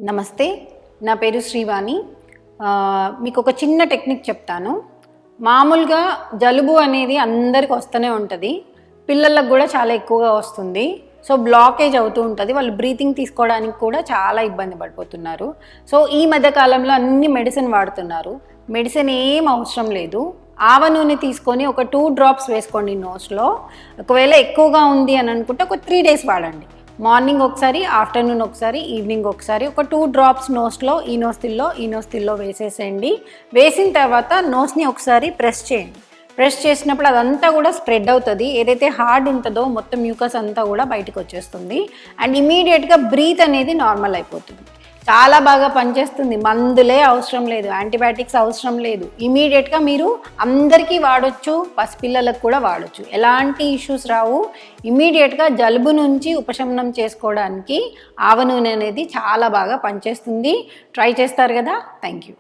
నమస్తే, నా పేరు శ్రీవాణి. మీకు ఒక చిన్న టెక్నిక్ చెప్తాను. మామూలుగా జలుబు అనేది అందరికి వస్తూనే ఉంటుంది, పిల్లలకు కూడా చాలా ఎక్కువగా వస్తుంది. సో బ్లాకేజ్ అవుతూ ఉంటుంది, వాళ్ళు బ్రీతింగ్ తీసుకోవడానికి కూడా చాలా ఇబ్బంది పడిపోతున్నారు. సో ఈ మధ్యకాలంలో అన్ని మెడిసిన్ వాడుతున్నారు. మెడిసిన్ ఏం అవసరం లేదు. ఆవ నూనె తీసుకొని ఒక 2 drops వేసుకోండి నోస్లో. ఒకవేళ ఎక్కువగా ఉంది అని అనుకుంటే ఒక 3 days వాడండి. మార్నింగ్ ఒకసారి, ఆఫ్టర్నూన్ ఒకసారి, ఈవినింగ్ ఒకసారి, ఒక 2 drops నోస్లో ఈ నోస్తిల్లో వేసేసేయండి. వేసిన తర్వాత నోస్ని ఒకసారి ప్రెస్ చేయండి. ప్రెస్ చేసినప్పుడు అదంతా కూడా స్ప్రెడ్ అవుతుంది. ఏదైతే హార్డ్ ఉంటుందో మొత్తం మ్యూకస్ అంతా కూడా బయటకు వచ్చేస్తుంది అండ్ ఇమీడియట్గా బ్రీత్ అనేది నార్మల్ అయిపోతుంది. చాలా బాగా పనిచేస్తుంది. మందులే అవసరం లేదు, యాంటీబయాటిక్స్ అవసరం లేదు. ఇమీడియట్గా మీరు అందరికీ వాడొచ్చు, పసిపిల్లలకు కూడా వాడొచ్చు. ఎలాంటి ఇష్యూస్ రావు. ఇమీడియట్గా జలుబు నుంచి ఉపశమనం చేసుకోవడానికి ఆవ నూనె అనేది చాలా బాగా పనిచేస్తుంది. ట్రై చేస్తారు కదా. Thank you.